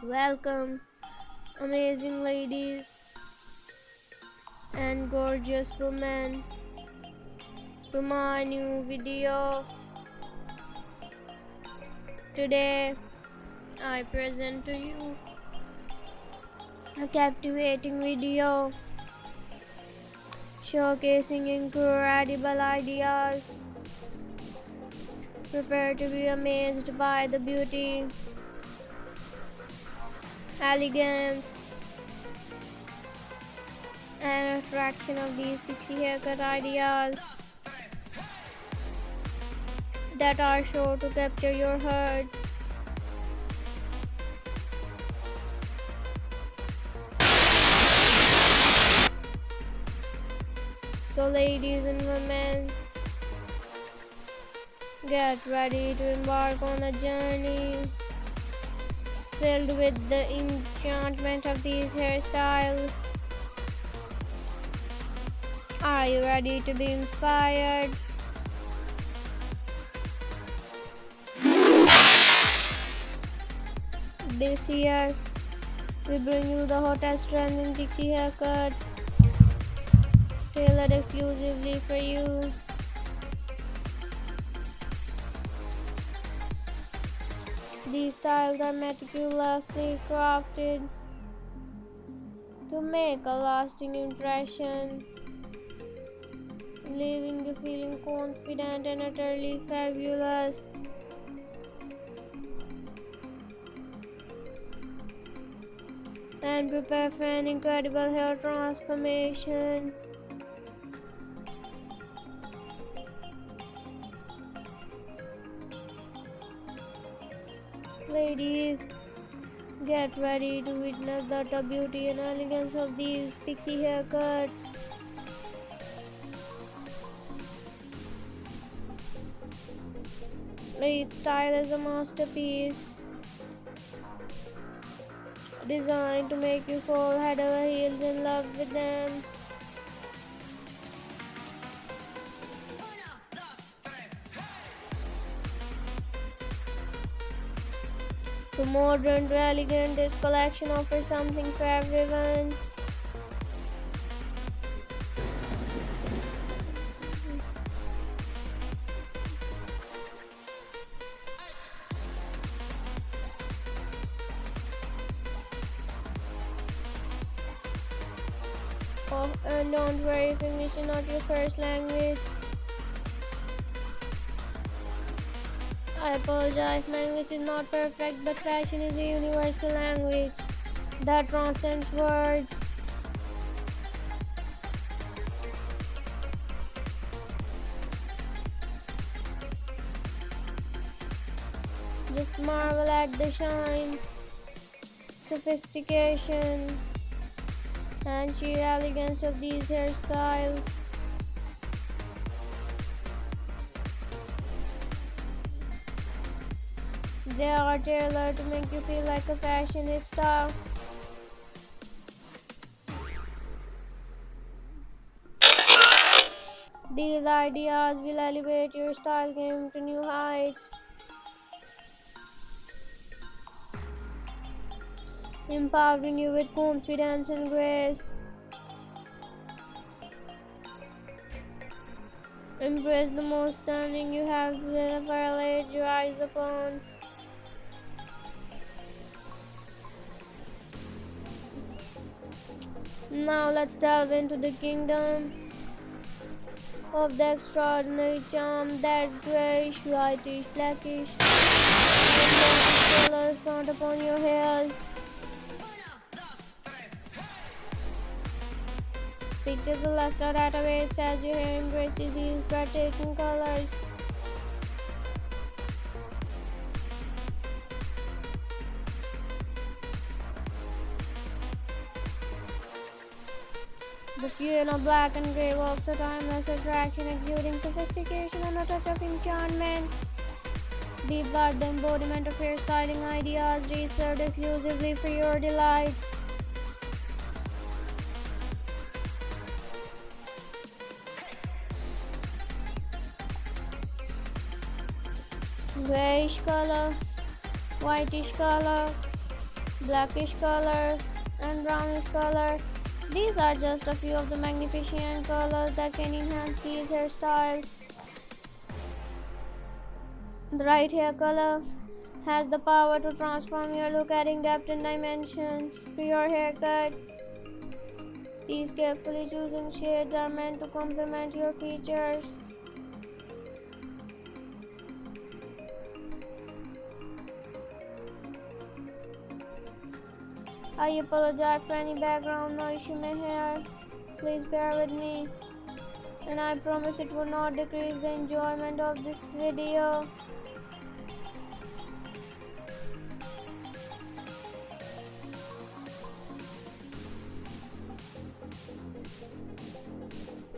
Welcome, amazing ladies and gorgeous women, to my new video. Today, I present to you a captivating video showcasing incredible ideas. Prepare to be amazed by the beauty, elegance, and attraction of these pixie haircut ideas that are sure to capture your heart. So ladies and women, get ready to embark on a journey filled with the enchantment of these hairstyles. Are you ready to be inspired? This year, we bring you the hottest trending pixie haircuts, tailored exclusively for you. These styles are meticulously crafted to make a lasting impression, leaving you feeling confident and utterly fabulous. And prepare for an incredible hair transformation. Ladies, get ready to witness the utter beauty and elegance of these pixie haircuts. Each style is a masterpiece, designed to make you fall head over heels in love with them. From modern to elegant, this collection offers something for everyone. Oh, and don't worry if English is not your first language. I apologize, my English is not perfect, but fashion is a universal language that transcends words. Just marvel at the shine, sophistication, and sheer elegance of these hairstyles. They are tailored to make you feel like a fashionista. These ideas will elevate your style game to new heights, empowering you with confidence and grace. Embrace the most stunning you have ever laid your eyes upon. Now let's delve into the kingdom of the extraordinary charm that grayish, whitish, blackish, and colors found upon your hair. Picture the luster that awaits as your hair embraces these breathtaking colors. The fusion of black and grey walks a timeless attraction, exuding sophistication and a touch of enchantment. These are the embodiment of hairstyling ideas reserved exclusively for your delight. Grayish color, whitish color, blackish color, and brownish color. These are just a few of the magnificent colors that can enhance these hairstyles. The right hair color has the power to transform your look, adding depth and dimension to your haircut. These carefully chosen shades are meant to complement your features. I apologize for any background noise you may hear. Please bear with me, and I promise it will not decrease the enjoyment of this video.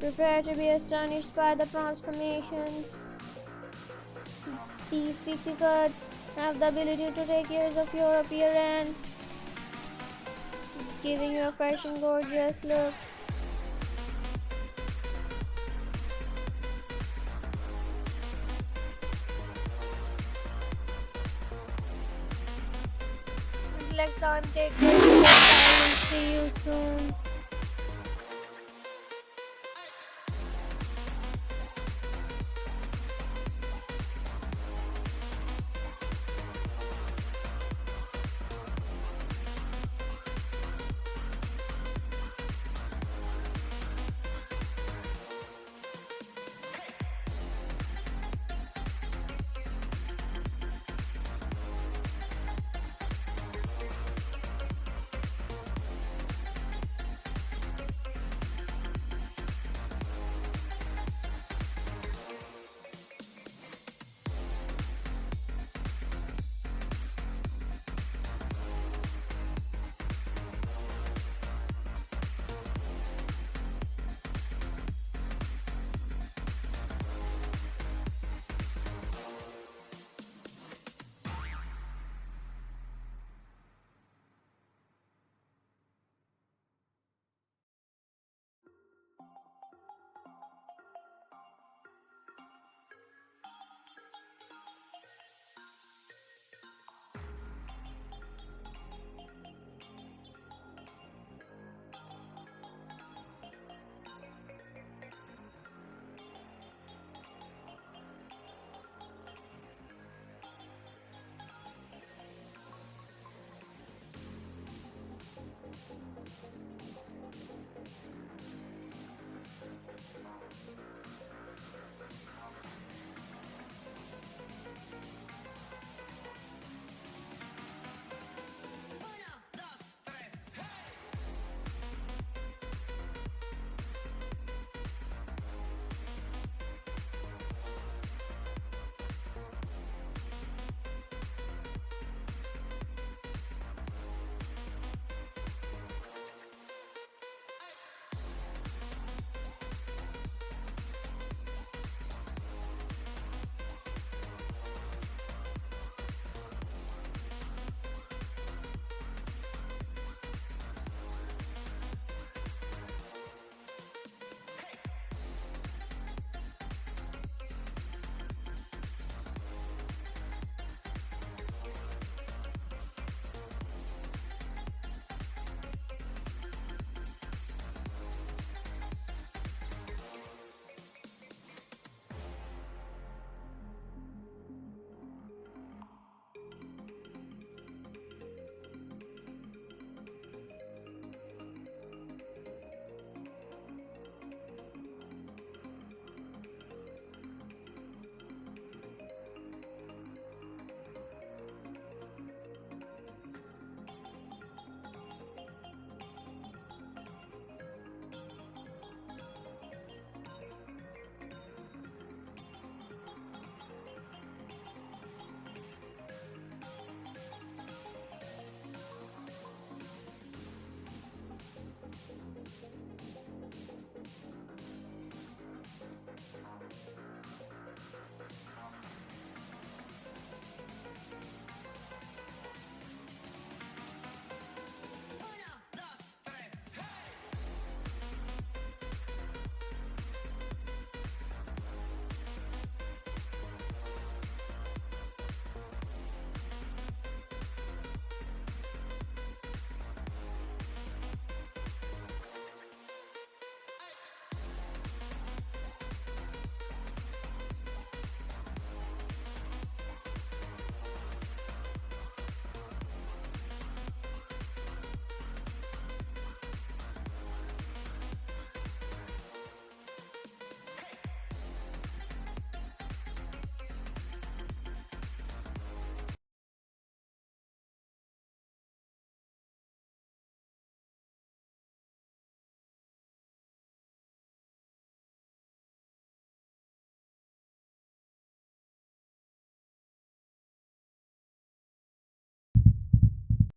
Prepare to be astonished by the transformations. These pixie cuts have the ability to take years of your appearance, giving you a fresh and gorgeous look. Until next time, take care. See you soon.